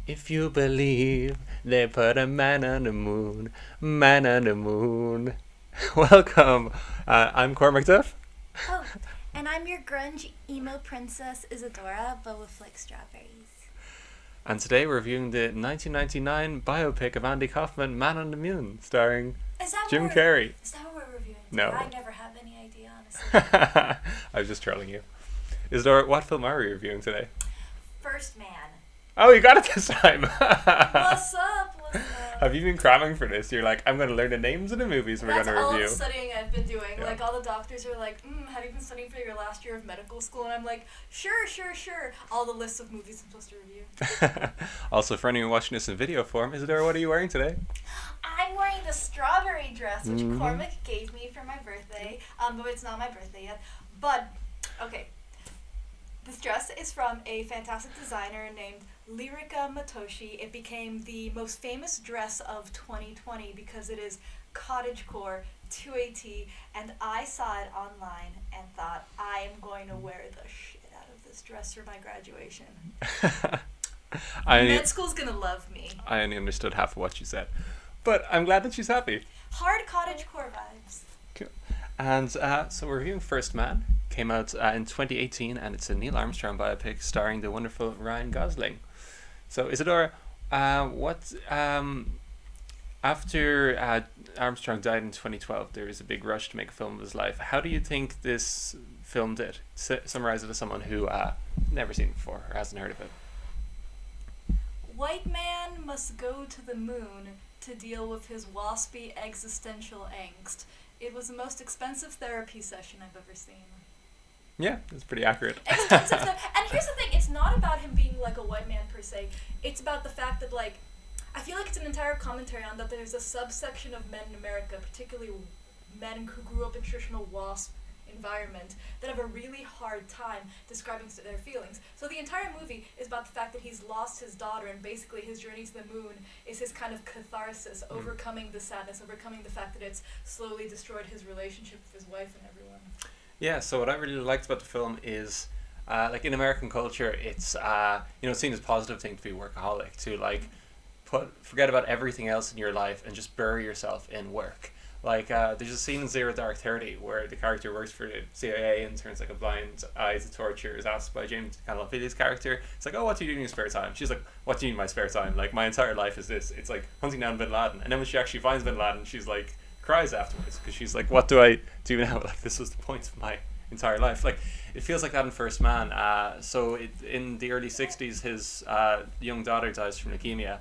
If you believe they put a man on the moon, man on the moon. Welcome. I'm Cormac Duff, Oh, and I'm your grunge emo princess Isadora, but with like strawberries. and today we're reviewing the 1999 biopic of Andy Kaufman, Man on the Moon, starring Is that Jim what we're, Carrey. is that what we're reviewing today? No. I never have any idea, honestly. I was just trolling you. Isidore, what film are we reviewing today? First Man. Oh, you got it this time. What's up? What's up? Have you been cramming for this? You're like, I'm going to learn the names of the movies we're going That's to all review. the studying I've been doing. Yeah. Like, all the doctors are like, have you been studying for your last year of medical school? And I'm like, sure. All the lists of movies I'm supposed to review. Also, for anyone watching this in video form, Isidore, what are you wearing today? I'm wearing the strawberry dress, which Mhm. Cormac gave me for my birthday. But it's not my birthday yet. But, okay. This dress is from a fantastic designer named Lyrica Matoshi. It became the most famous dress of 2020 because it is cottagecore to a T, and I saw it online and thought, I am going to wear the shit out of this dress for my graduation. Med school's gonna love me. I only understood half of what you said. But I'm glad that she's happy. Hard cottagecore vibes. Cool. And so we're reviewing First Man. Came out in 2018, and it's a Neil Armstrong biopic starring the wonderful Ryan Gosling. So Isadora, after Armstrong died in 2012, there was a big rush to make a film of his life. How do you think this film did? Summarize it as someone who never seen it before or hasn't heard of it. White man must go to the moon to deal with his waspy existential angst. It was the most expensive therapy session I've ever seen. Yeah, that's pretty accurate. Expensive and here's the thing, it's not about him being like a white man per se. It's about the fact that, like, I feel like it's an entire commentary on that there's a subsection of men in America, particularly men who grew up in traditional WASP environment, that have a really hard time describing their feelings. So the entire movie is about the fact that he's lost his daughter, and basically his journey to the moon is his kind of catharsis, overcoming the sadness, overcoming the fact that it's slowly destroyed his relationship with his wife and everyone. Yeah, so what I really liked about the film is, like in American culture, it's seen as a positive thing to be workaholic, to like forget about everything else in your life and just bury yourself in work. Like there's a scene in Zero Dark 30 where the character works for the CIA and turns like a blind eye to torture, is asked by James Gandolfini's character. It's like, oh, what do you do in your spare time? She's like, what do you mean in my spare time? Like, my entire life is this. It's like hunting down Bin Laden. And then when she actually finds Bin Laden, she's like, cries afterwards because she's like, what do I do now? Like, this was the point of my entire life. Like, it feels like that in First Man. In the early 60s, his young daughter dies from leukemia,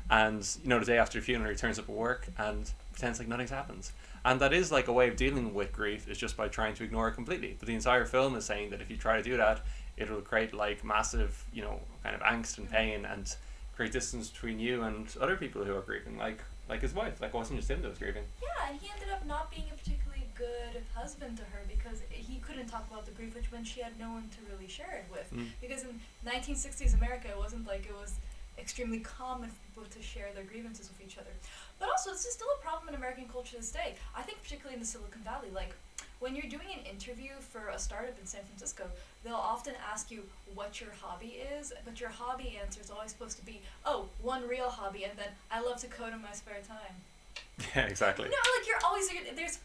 and the day after the funeral, he turns up at work and pretends like nothing's happened. And that is like a way of dealing with grief, is just by trying to ignore it completely. But the entire film is saying that if you try to do that, it'll create like massive, kind of angst and pain, and create distance between you and other people who are grieving, like his wife. Like, it wasn't just him that was grieving. Yeah, and he ended up not being a particularly good husband to her because he couldn't talk about the grief, which meant she had no one to really share it with. Because in 1960s America, it wasn't like it was extremely common for people to share their grievances with each other. But also, this is still a problem in American culture to this day. I think particularly in the Silicon Valley, like, when you're doing an interview for a startup in San Francisco, they'll often ask you what your hobby is, but your hobby answer is always supposed to be, oh, one real hobby, and then I love to code in my spare time. Yeah, exactly. No, like, you're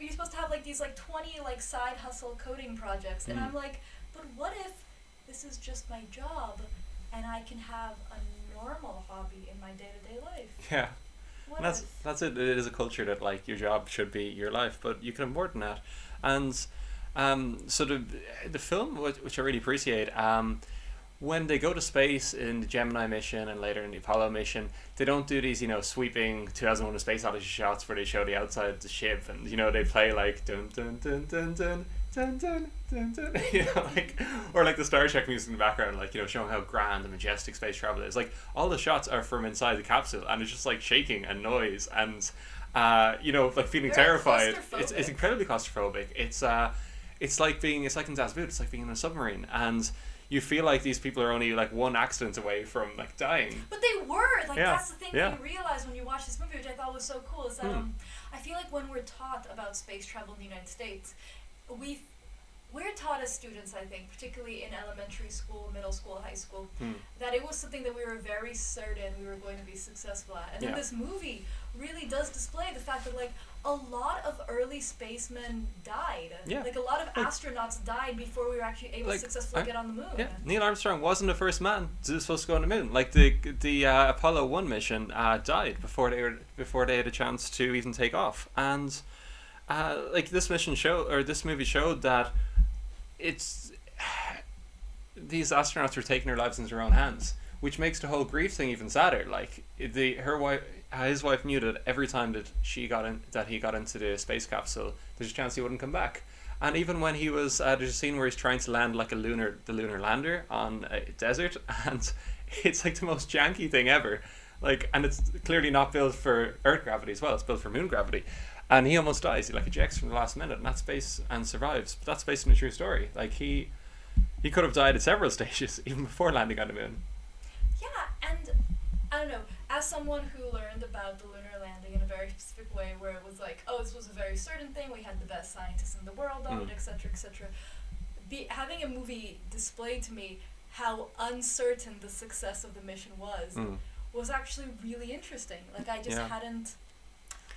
supposed to have like these like 20 like side hustle coding projects, and I'm like, but what if this is just my job, and I can have a normal hobby in my day-to-day life? Yeah. That's it. It is a culture that like your job should be your life, but you can have more than that. And so the film, which I really appreciate, when they go to space in the Gemini mission and later in the Apollo mission, they don't do these sweeping 2001: A Space Odyssey shots where they show the outside of the ship, and they play like dun dun dun dun dun dun dun dun dun, like, or like the Star Trek music in the background, like showing how grand and majestic space travel is. Like, all the shots are from inside the capsule, and it's just like shaking and noise and like feeling Very terrified. claustrophobic. It's incredibly claustrophobic. It's like in Das Boot. It's like being in a submarine, and you feel like these people are only like one accident away from like dying. But they were like, Yeah. that's the thing that you realize when you watch this movie, which I thought was so cool, is that I feel like when we're taught about space travel in the United States, we we're taught as students, I think, particularly in elementary school, middle school, high school, that it was something that we were very certain we were going to be successful at. And then this movie really does display the fact that, like, a lot of early spacemen died. Yeah. Like, a lot of astronauts died before we were actually able to successfully get on the moon. Yeah, Neil Armstrong wasn't the first man who was supposed to go on the moon. Like, the Apollo 1 mission died before they had a chance to even take off. And like, this movie showed that these astronauts were taking their lives into their own hands, which makes the whole grief thing even sadder. Like, his wife knew that every time that he got into the space capsule, there's a chance he wouldn't come back. And even when he was, there's a scene where he's trying to land like the lunar lander on a desert, and it's like the most janky thing ever. Like, and it's clearly not built for Earth gravity as well; it's built for moon gravity. And he almost dies. He like ejects from the last minute, and and survives. But that's based on a true story. Like, he could have died at several stages even before landing on the moon. Yeah, and I don't know. As someone who learned about the lunar landing in a very specific way, where it was like, oh, this was a very certain thing. We had the best scientists in the world on it, etc., etc. Having a movie display to me how uncertain the success of the mission was actually really interesting. Like, I just hadn't.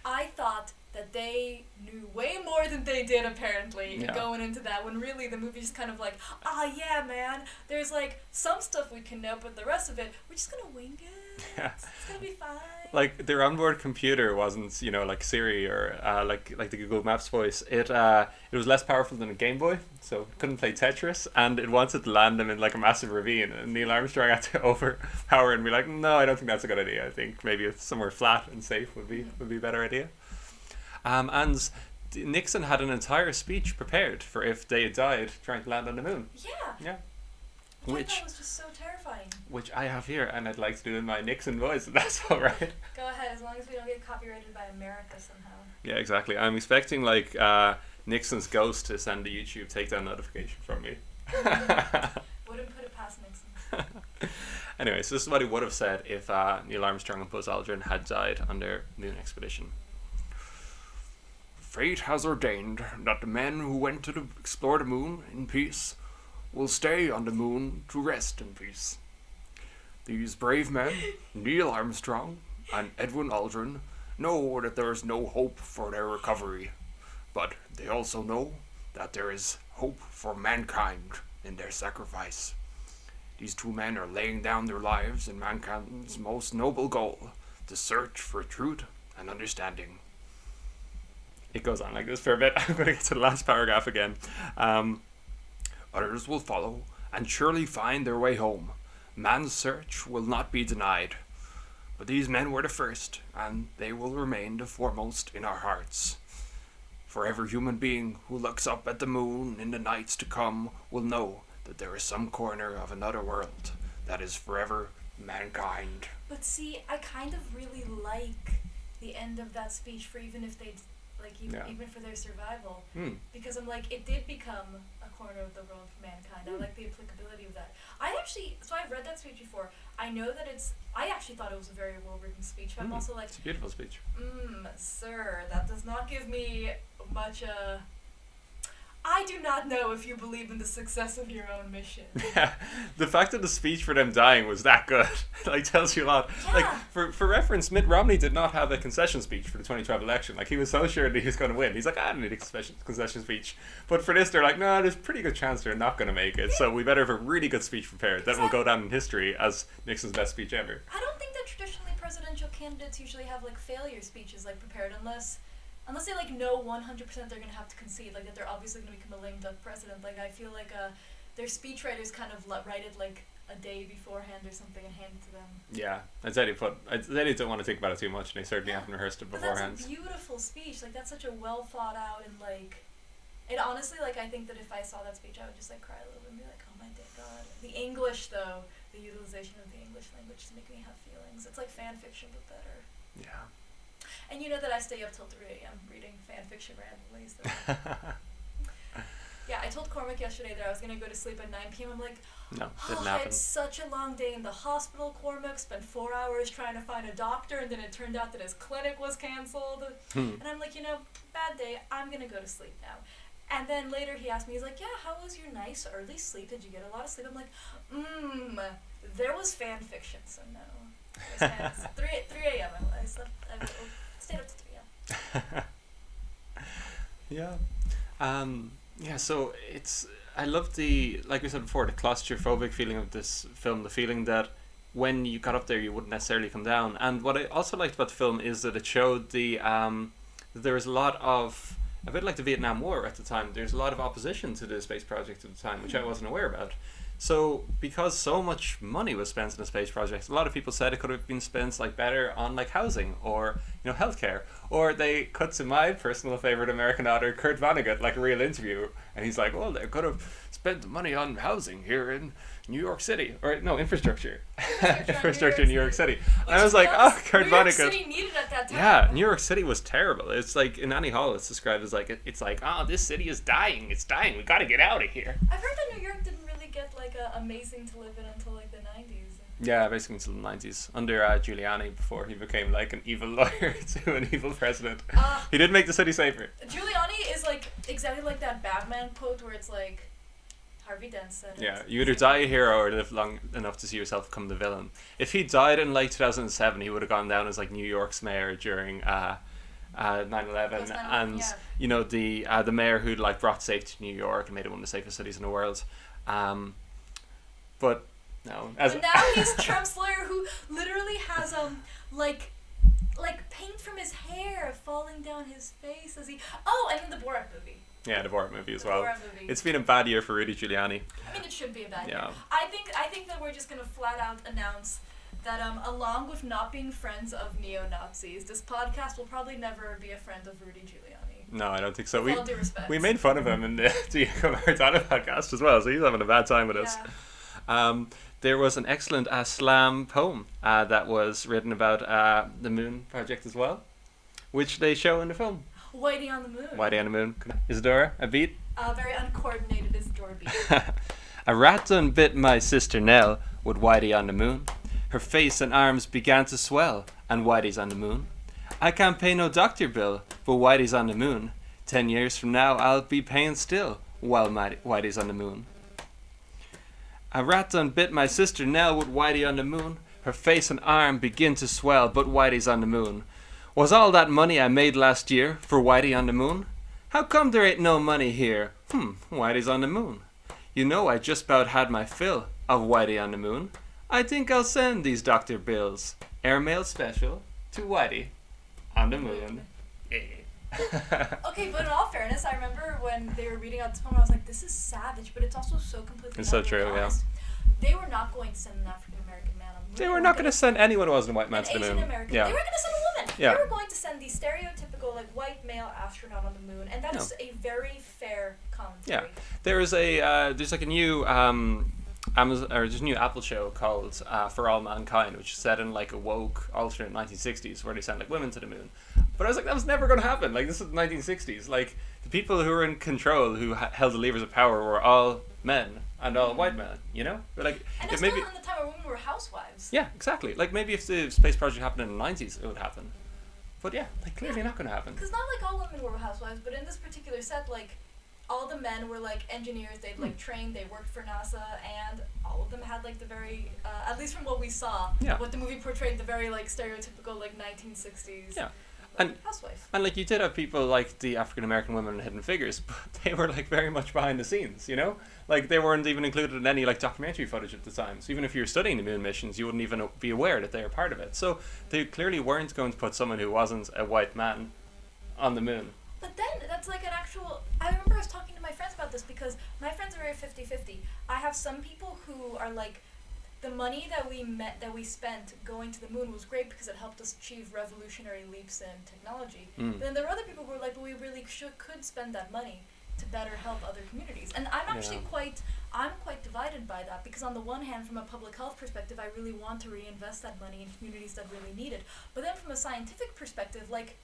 I thought that they knew way more than they did, apparently, going into that, when really the movie's kind of like, yeah, man, there's like some stuff we can know, but the rest of it, we're just gonna wing it. Yeah. It's gonna be fine. Like, their onboard computer wasn't, like Siri or like the Google Maps voice. It was less powerful than a Game Boy, so it couldn't play Tetris, and it wanted to land them in like a massive ravine, and Neil Armstrong had to overpower and be like, no, I don't think that's a good idea. I think maybe it's somewhere flat and safe would be a better idea. And Nixon had an entire speech prepared for if they had died trying to land on the moon. Yeah. Which I thought was just so terrifying. Which I have here, and I'd like to do in my Nixon voice, if that's all right. Go ahead, as long as we don't get copyrighted by America somehow. Yeah, exactly. I'm expecting, like, Nixon's ghost to send a YouTube takedown notification from me. Wouldn't put it past Nixon. Anyway, so this is what he would have said if Neil Armstrong and Buzz Aldrin had died on their moon expedition. Fate has ordained that the men who went to explore the moon in peace will stay on the moon to rest in peace. These brave men, Neil Armstrong and Edwin Aldrin, know that there is no hope for their recovery, but they also know that there is hope for mankind in their sacrifice. These two men are laying down their lives in mankind's most noble goal, to search for truth and understanding. It goes on like this for a bit. I'm going to get to the last paragraph again. Others will follow and surely find their way home. Man's search will not be denied. But these men were the first, and they will remain the foremost in our hearts. For every human being who looks up at the moon in the nights to come will know that there is some corner of another world that is forever mankind. But see, I kind of really like the end of that speech, for even if they, like, even for their survival, because I'm like, it did become a corner of the world for mankind. I like the applicability of that. I've read that speech before. I know that I actually thought it was a very well written speech, but I'm also like, it's a beautiful speech. Sir, that does not give me much. I do not know if you believe in the success of your own mission. Yeah, the fact that the speech for them dying was that good, like, tells you a lot. Yeah. Like, for reference, Mitt Romney did not have a concession speech for the 2012 election. Like, he was so sure that he was going to win. He's like, I don't need a concession speech. But for this, they're like, no, there's a pretty good chance they're not going to make it. So we better have a really good speech prepared that will go down in history as Nixon's best speech ever. I don't think that traditionally presidential candidates usually have, like, failure speeches, like, prepared, unless they, like, know 100% they're going to have to concede, like, that they're obviously going to become a lame duck president. Like, I feel like their speechwriters kind of write it, like, a day beforehand or something and hand it to them. Yeah, I'd say they don't want to think about it too much, and they certainly haven't rehearsed it beforehand. But that's a beautiful speech. Like, that's such a well thought out, and, like, it honestly, like, I think that if I saw that speech, I would just, like, cry a little bit and be like, oh my God. The English, though, the utilization of the English language to make me have feelings. It's like fan fiction, but better. Yeah. And you know that I stay up till 3 a.m. reading fan fiction randomly. So. Yeah, I told Cormac yesterday that I was going to go to sleep at 9 p.m. I'm like, no, didn't happen. I had such a long day in the hospital, Cormac. Spent 4 hours trying to find a doctor, and then it turned out that his clinic was canceled. And I'm like, bad day. I'm going to go to sleep now. And then later he asked me, he's like, yeah, how was your nice early sleep? Did you get a lot of sleep? I'm like, there was fan fiction, so no. It was 3 a.m. I slept, I stayed up to 3 a.m. Yeah. Yeah, so I love the, like we said before, the claustrophobic feeling of this film, the feeling that when you got up there you wouldn't necessarily come down. And what I also liked about the film is that it showed there was a lot of, a bit like the Vietnam War at the time, there's a lot of opposition to the space project at the time, which I wasn't aware about. So because so much money was spent on the space project, a lot of people said it could have been spent like better on like housing or healthcare. Or they cut to my personal favorite American author, Kurt Vonnegut, like a real interview, and he's like, well, they could have spent the money on housing here in New York City, or no, infrastructure in New York City. And I was like, oh, Kurt Vonnegut. New York City needed at that time. Yeah, New York City was terrible. It's like in Annie Hall, it's described as like oh, this city is dying. It's dying. We got to get out of here. I've heard that New York didn't really get like amazing to live in until like the 90s. Yeah, basically until the 90s, under Giuliani, before he became like an evil lawyer to an evil president. He did make the city safer. Giuliani is like exactly like that Batman quote where it's like, Harvey Dent said it. Yeah, you either die a hero or live long enough to see yourself become the villain. If he died in like 2007, he would have gone down as like New York's mayor during 9/11, and yeah. The mayor who like brought safety to New York and made it one of the safest cities in the world. But no, but now he's Trump's lawyer who literally has like paint from his hair falling down his face as he. Oh, and then the Borat movie. Yeah, the Borat movie as well. Movie. It's been a bad year for Rudy Giuliani. I mean, it should be a bad year. I think that we're just gonna flat out announce that along with not being friends of neo-Nazis, this podcast will probably never be a friend of Rudy Giuliani. No, I don't think so. With all due respect. We made fun of him in the Diego Maradona podcast as well, so he's having a bad time with us. There was an excellent slam poem that was written about the moon project as well, which they show in the film. Whitey on the Moon. Whitey on the Moon. Isadora, a beat? Very uncoordinated Isadora beat. A rat done bit my sister Nell with Whitey on the Moon. Her face and arms began to swell, and Whitey's on the moon. I can't pay no doctor bill, but Whitey's on the moon. 10 years from now I'll be paying still, while Whitey's on the moon. A rat done bit my sister Nell with Whitey on the moon. Her face and arm begin to swell, but Whitey's on the moon. Was all that money I made last year for Whitey on the moon? How come there ain't no money here? Whitey's on the moon. You know I just about had my fill of Whitey on the moon. I think I'll send these doctor bills, airmail special, to Whitey on the moon. Okay, but in all fairness, I remember when they were reading out this poem, I was like, this is savage, but it's also so completely It's so true, honest. Yeah. They were not going to send an African-American man on the moon. They were not going to send anyone who wasn't a white man to the moon. Asian-American. Yeah. They were going to send a woman. Yeah. They were going to send the stereotypical like white male astronaut on the moon, and that is a very fair commentary. Yeah, there's like a new there's a new Apple show called For All Mankind, which is set in like a woke alternate 1960s where they send like women to the moon. But I was like, that was never going to happen. Like, this is the 1960s. Like, the people who were in control, who held the levers of power, were all men and all white men. You know, but like, and it's maybe still in the time where women were housewives. Yeah, exactly. Like, maybe if the space project happened in the 90s, it would happen. But yeah, like clearly not going to happen. Because not like all women were housewives, but in this particular set, like, all the men were like engineers. They'd like trained. They worked for NASA, and all of them had like the very, at least from what we saw, what the movie portrayed, the very like stereotypical like 1960s. Yeah. Housewife. And like you did have people like the African American women in Hidden Figures, but they were like very much behind the scenes, you know? Like they weren't even included in any like documentary footage at the time. So even if you were studying the moon missions, you wouldn't even be aware that they were part of it. So they clearly weren't going to put someone who wasn't a white man on the moon. But then that's like an actual. I remember I was talking to my friends about this because my friends are very 50-50. I have some people who are like, the money that we spent going to the moon was great because it helped us achieve revolutionary leaps in technology. But then there are other people who were like, but we really could spend that money to better help other communities. And I'm actually quite divided by that because on the one hand, from a public health perspective, I really want to reinvest that money in communities that really need it. But then from a scientific perspective, like,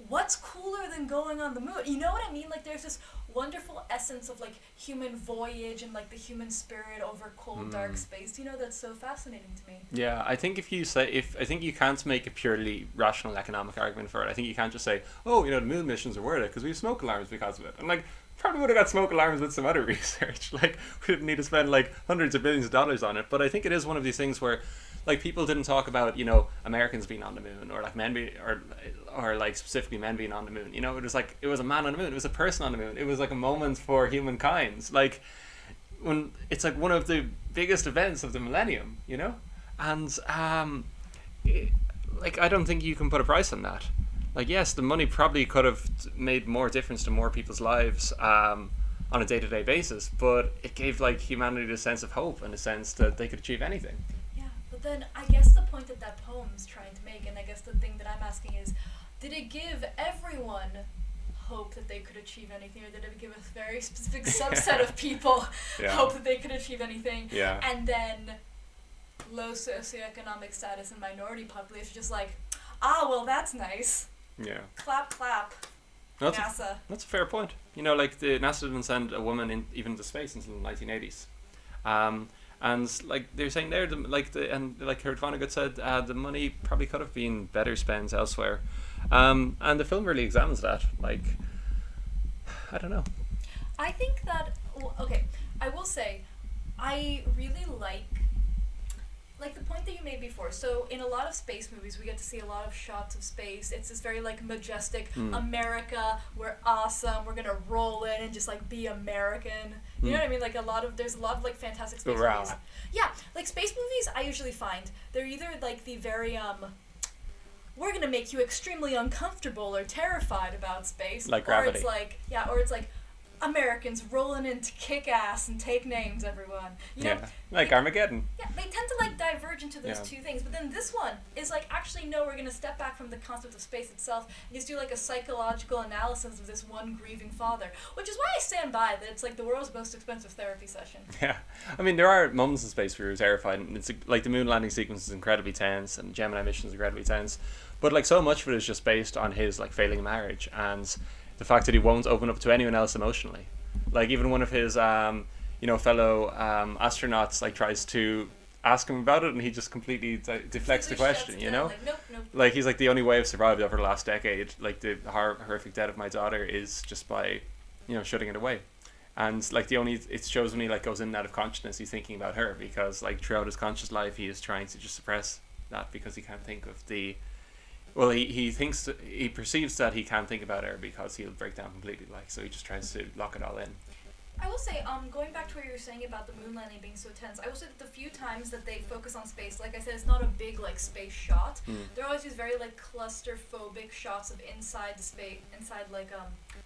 what's cooler than going on the moon? You know what I mean? Like, there's this wonderful essence of like human voyage and like the human spirit over cold dark space. You know, that's so fascinating to me. Yeah, I think I think you can't make a purely rational economic argument for it. I think you can't just say, oh, you know, the moon missions are worth it because we have smoke alarms because of it. And like, probably would have got smoke alarms with some other research. Like, we didn't need to spend like hundreds of billions of dollars on it. But I think it is one of these things where, like, people didn't talk about, Americans being on the moon, or like men be or like specifically men being on the moon. It was like, it was a man on the moon, it was a person on the moon, it was like a moment for humankind. Like, when it's like one of the biggest events of the millennium, and like, I don't think you can put a price on that. Like, yes, the money probably could have made more difference to more people's lives on a day-to-day basis, but it gave like humanity the sense of hope and a sense that they could achieve anything. Yeah, but then I guess the point that poem's trying to make, and I guess the thing that I'm asking is, did it give everyone hope that they could achieve anything, or did it give a very specific subset of people hope that they could achieve anything? Yeah. And then low socioeconomic status and minority population just like, well, that's nice. Yeah. Clap, clap. NASA. That's a fair point. Like, the NASA didn't send a woman even into space until the 1980s. And like they're saying there, like Kurt Vonnegut said, the money probably could have been better spent elsewhere. And the film really examines that. Like, I don't know. I think that, okay, I will say, I really like the point that you made before. So in a lot of space movies, we get to see a lot of shots of space. It's this very like majestic America. We're awesome. We're gonna roll in and just like be American. You know what I mean? Like there's a lot of like fantastic space movies. Yeah, like space movies, I usually find they're either like the very we're gonna make you extremely uncomfortable or terrified about space, like Gravity. Or it's like Americans rolling in to kick ass and take names, everyone. You know, like Armageddon. Yeah, they tend to like diverge into those two things, but then this one is like, actually no, we're gonna step back from the concept of space itself and just do like a psychological analysis of this one grieving father, which is why I stand by that it's like the world's most expensive therapy session. Yeah, I mean, there are moments in space where you're terrified, and it's like the moon landing sequence is incredibly tense, and Gemini mission is incredibly tense, but like so much of it is just based on his like failing marriage and the fact that he won't open up to anyone else emotionally. Like, even one of his fellow astronauts like tries to ask him about it, and he just completely deflects the question. Like, nope. Like, he's like, the only way I've survived over the last decade, like the horrific death of my daughter, is just by shutting it away. And like it shows when he like goes in and out of consciousness, he's thinking about her, because like throughout his conscious life he is trying to just suppress that because he can't think of the he perceives that he can't think about her because he'll break down completely, like, so he just tries to lock it all in. I will say, going back to what you were saying about the moon landing being so tense, I will say that the few times that they focus on space, like I said, it's not a big like space shot. There are always these very like claustrophobic shots of inside the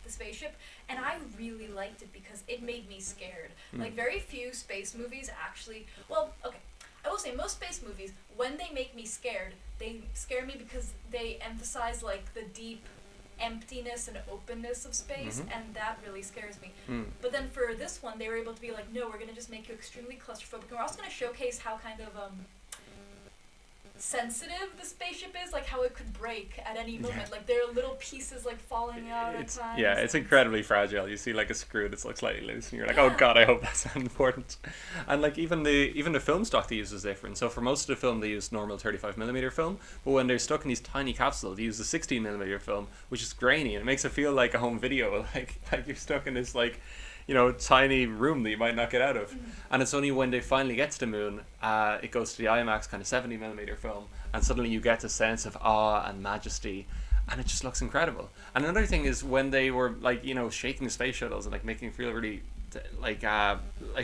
spaceship, and I really liked it because it made me scared. Like, very few space movies actually. Well, okay. I will say most space movies, when they make me scared, they scare me because they emphasize like the deep emptiness and openness of space, and that really scares me. But then for this one, they were able to be like, no, we're going to just make you extremely claustrophobic, and we're also going to showcase how kind of sensitive the spaceship is, like how it could break at any moment. Like, there are little pieces like falling out at times. Yeah, it's incredibly fragile. You see like a screw that's like slightly loose, and you're like, oh god, I hope that's not important. And like even the film stock they use is different. So for most of the film they use normal 35mm film, but when they're stuck in these tiny capsules, they use the 16mm film, which is grainy, and it makes it feel like a home video, like you're stuck in this like tiny room that you might not get out of. And it's only when they finally get to the moon, it goes to the IMAX kind of 70mm film, and suddenly you get the sense of awe and majesty, and it just looks incredible. And another thing is when they were like shaking the space shuttles and like making it feel really like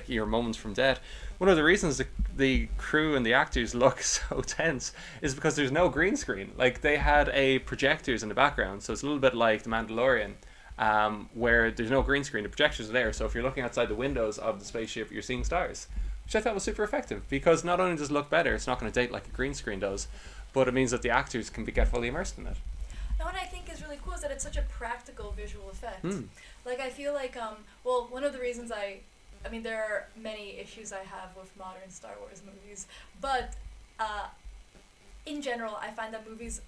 your moments from death, one of the reasons the crew and the actors look so tense is because there's no green screen. Like, they had projectors in the background, so it's a little bit like The Mandalorian, where there's no green screen. The projectors are there, so if you're looking outside the windows of the spaceship, you're seeing stars, which I thought was super effective, because not only does it look better, it's not going to date like a green screen does, but it means that the actors can get fully immersed in it. Now, what I think is really cool is that it's such a practical visual effect. Like, I feel like, one of the reasons I mean, there are many issues I have with modern Star Wars movies, but in general, I find that movies,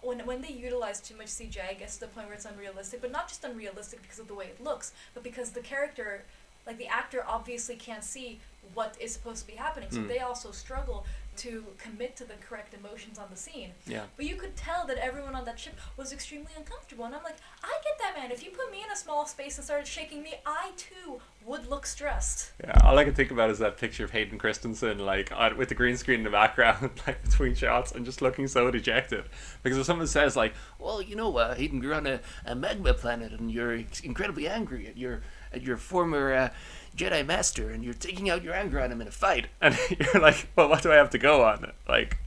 when they utilize too much CGI, it gets to the point where it's unrealistic, but not just unrealistic because of the way it looks, but because the character, like the actor, obviously can't see what is supposed to be happening, so they also struggle. to commit to the correct emotions on the scene. Yeah. But you could tell that everyone on that ship was extremely uncomfortable. And I'm like, I get that, man. If you put me in a small space and started shaking me, I too would look stressed. Yeah, all I can think about is that picture of Hayden Christensen, like, with the green screen in the background, like, between shots, and just looking so dejected. Because if someone says, like, well, you know, Hayden, you're on a magma planet, and you're incredibly angry at your former Jedi Master, and you're taking out your anger on him in a fight, and you're like, well, what do I have to go on? Like,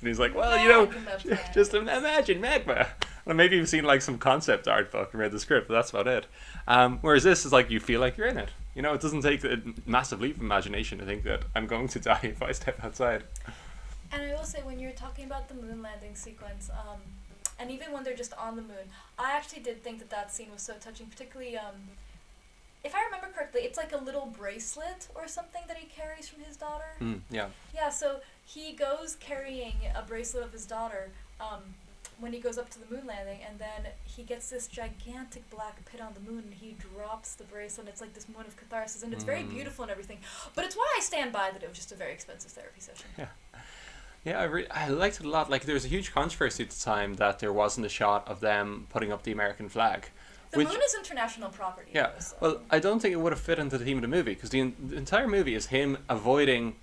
and he's like, well, you know, just imagine magma. Well, maybe you've seen, like, some concept art book and read the script, but that's about it. Whereas this is like, you feel like you're in it. You know, it doesn't take a massive leap of imagination to think that I'm going to die if I step outside. And I will say, when you're talking about the moon landing sequence, and even when they're just on the moon, I actually did think that that scene was so touching, particularly, if I remember correctly, it's like a little bracelet or something that he carries from his daughter. Yeah. Yeah, so he goes carrying a bracelet of his daughter, when he goes up to the moon landing, and then he gets this gigantic black pit on the moon, and he drops the bracelet, and it's like this moment of catharsis, and it's very beautiful and everything. But it's why I stand by that it was just a very expensive therapy session. Yeah. Yeah, I liked it a lot. Like, there was a huge controversy at the time that there wasn't a shot of them putting up the American flag. The moon is international property. Yeah, though, so. well, I don't think it would have fit into the theme of the movie, because the entire movie is him avoiding,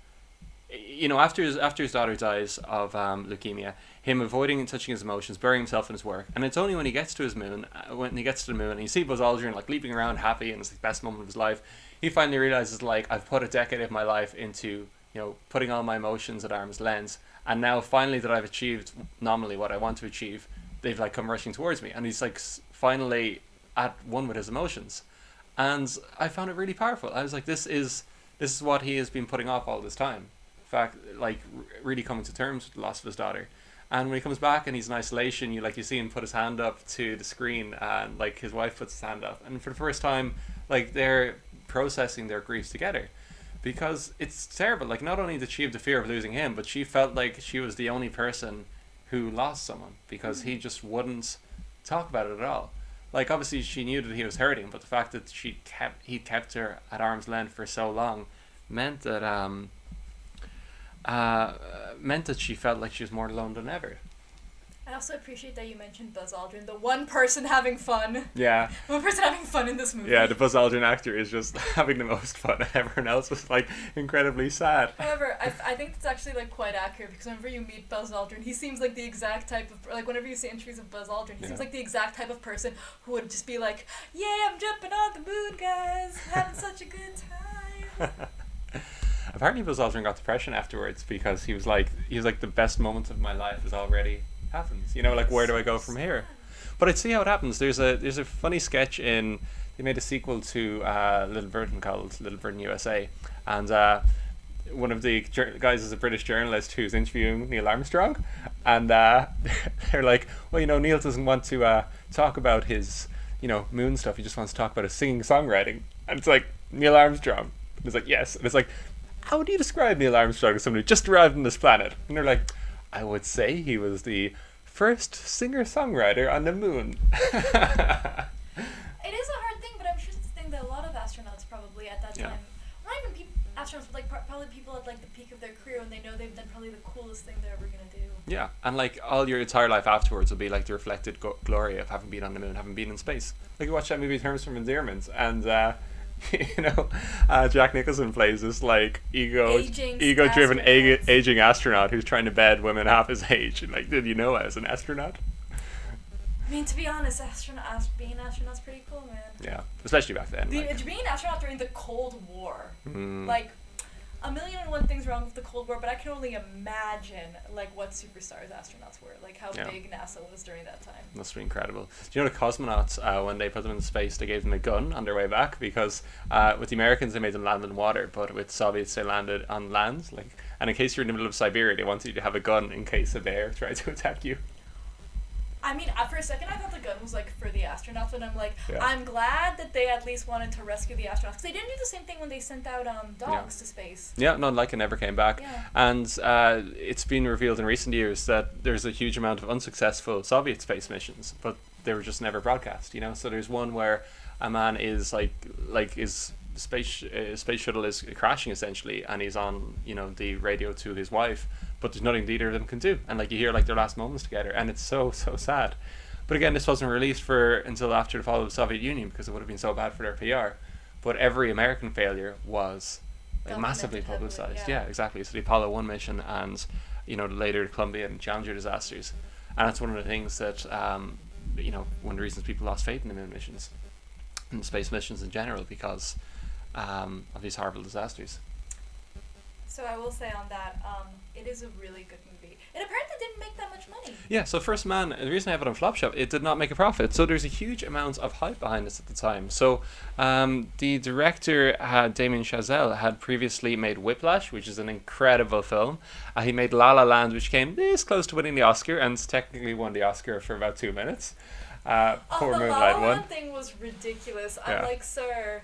you know, after his daughter dies of leukemia, him avoiding and touching his emotions, burying himself in his work, and it's only when he gets to his moon, when he gets to the moon, and you see Buzz Aldrin, like, leaping around happy, and it's the best moment of his life, he finally realizes, like, I've put a decade of my life into, you know, putting all my emotions at arm's length, and now finally that I've achieved nominally what I want to achieve, they've, like, come rushing towards me, and he's, like, finally at one with his emotions. And I found it really powerful. I was like, this is what he has been putting off all this time. In fact, like, really coming to terms with the loss of his daughter. And when he comes back and he's in isolation, you see him put his hand up to the screen, and, like, his wife puts his hand up, and for the first time, like, they're processing their griefs together. Because it's terrible. Like, not only did she have the fear of losing him, but she felt like she was the only person who lost someone, because he just wouldn't talk about it at all. Like, obviously she knew that he was hurting, but the fact that he kept her at arm's length for so long meant that she felt like she was more alone than ever. I also appreciate that you mentioned Buzz Aldrin, the one person having fun. Yeah. One person having fun in this movie. Yeah, the Buzz Aldrin actor is just having the most fun, and everyone else was, like, incredibly sad. However, I think it's actually, like, quite accurate, because whenever you meet Buzz Aldrin, he seems like the exact type of, like, whenever you see entries of Buzz Aldrin, he seems like the exact type of person who would just be like, yeah, I'm jumping on the moon, guys, having such a good time. Apparently Buzz Aldrin got depression afterwards, because he was like the best moment of my life has already happens, you know, like, where do I go from here? But I'd see how it happens. There's a funny sketch they made a sequel to Little Britain called Little Britain USA, and one of the guys is a British journalist who's interviewing Neil Armstrong, and they're like, well, you know, Neil doesn't want to talk about his, you know, moon stuff, he just wants to talk about his singing songwriting, and it's like, Neil Armstrong, and it's like, yes, and it's like, how would you describe Neil Armstrong as somebody who just arrived on this planet? And they're like, I would say he was the first singer-songwriter on the moon. It is a hard thing, but I'm sure it's a thing that a lot of astronauts probably at that time, not even astronauts, but, like, probably people at, like, the peak of their career, and they know they've done probably the coolest thing they're ever going to do. Yeah, and, like, all your entire life afterwards will be, like, the reflected glory of having been on the moon, having been in space. Like, you watch that movie Terms from Endearment, and you know, Jack Nicholson plays this, like, ego-driven aging astronaut who's trying to bed women half his age. And, like, did you know I was an astronaut? I mean, to be honest, being an astronaut's pretty cool, man. Yeah, especially back then. Being an astronaut during the Cold War, like, a million and one things wrong with the Cold War, but I can only imagine, like, what superstars astronauts were, like, how big NASA was during that time. Must be incredible. Do you know the cosmonauts, when they put them in space, they gave them a gun on their way back, because with the Americans they made them land in water, but with Soviets they landed on land, like, and in case you're in the middle of Siberia, they wanted you to have a gun in case a bear tried to attack you. I mean, for a second I thought the gun was, like, for the astronauts, and I'm like, I'm glad that they at least wanted to rescue the astronauts, because they didn't do the same thing when they sent out dogs to space. Yeah, no, like, it never came back. Yeah. And it's been revealed in recent years that there's a huge amount of unsuccessful Soviet space missions, but they were just never broadcast, you know? So there's one where a man is, like his space shuttle is crashing, essentially, and he's on, you know, the radio to his wife, but there's nothing either of them can do. And like you hear like their last moments together, and it's so sad. But again, this wasn't released until after the fall of the Soviet Union because it would have been so bad for their PR. But every American failure was like massively publicized. Yeah, exactly. So the Apollo 1 mission and later the Columbia and Challenger disasters, and that's one of the things that one of the reasons people lost faith in the moon missions and space missions in general because of these horrible disasters. So I will say on that, it is a really good movie. It apparently didn't make that much money. Yeah, so First Man, the reason I have it on Flop Shop, it did not make a profit. So there's a huge amount of hype behind this at the time. So the director, Damien Chazelle, had previously made Whiplash, which is an incredible film. He made La La Land, which came this close to winning the Oscar, and technically won the Oscar for about 2 minutes. The Moonlight La La won. Land thing was ridiculous. Yeah. I'm like, sir.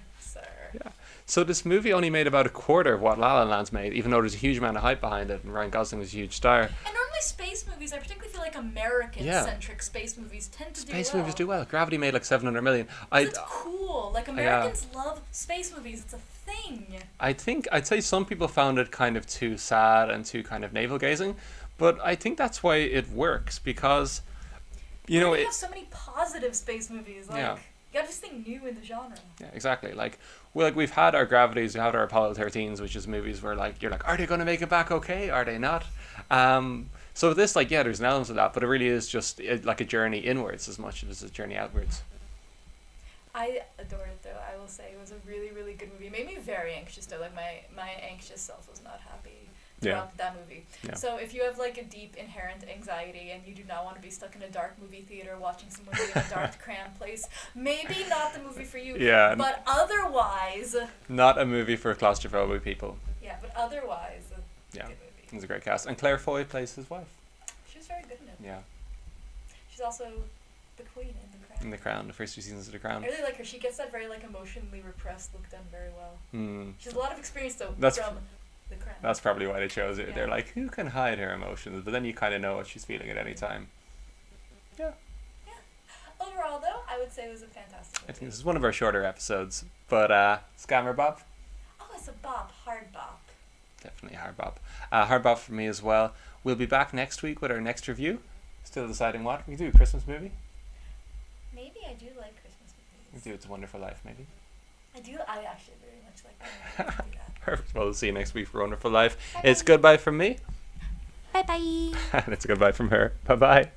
Yeah. So this movie only made about a quarter of what La La Land's made, even though there's a huge amount of hype behind it, and Ryan Gosling was a huge star. And normally space movies, I particularly feel like American-centric space movies tend to do well. Space movies do well. Gravity made like 700 million. It's cool. Like, Americans love space movies. It's a thing. I'd say some people found it kind of too sad and too kind of navel-gazing, but I think that's why it works, because, we have so many positive space movies. Like, you gotta just think new in the genre. Yeah, exactly. We've had our Gravities, we had our Apollo 13s, which is movies where you're like, are they going to make it back okay? Are they not? So this, there's an element of that, but it really is just like a journey inwards as much as a journey outwards. I adore it though. I will say it was a really, really good movie. It made me very anxious though. Like my anxious self was not happy throughout that movie. Yeah. So if you have like a deep inherent anxiety and you do not want to be stuck in a dark movie theater watching some movie in a dark cramped place, maybe not the movie for you. Yeah. But otherwise, not a movie for claustrophobic people. Yeah, but otherwise, good movie. It's a great cast, and Claire Foy plays his wife. She was very good in it. Yeah. She's also the queen in The Crown. In The Crown, the first 2 seasons of The Crown. I really like her. She gets that very emotionally repressed look done very well. She has a lot of experience though from The Crown. That's probably why they chose it. Yeah. They're like, who can hide her emotions? But then you kind of know what she's feeling at any time. Yeah. Overall, though, I would say it was a fantastic movie. I think this is one of our shorter episodes, but Scammer Bop? Oh, it's a bop. Hard bop. Definitely a hard bop. Hard bop for me as well. We'll be back next week with our next review. Still deciding what. We can do a Christmas movie. Maybe I do like Christmas movies. We can do It's a Wonderful Life, maybe. I actually very much like that. I can do that. Perfect. Well, we'll see you next week for Wonderful Life. Bye-bye. It's goodbye from me. Bye-bye. And it's a goodbye from her. Bye-bye.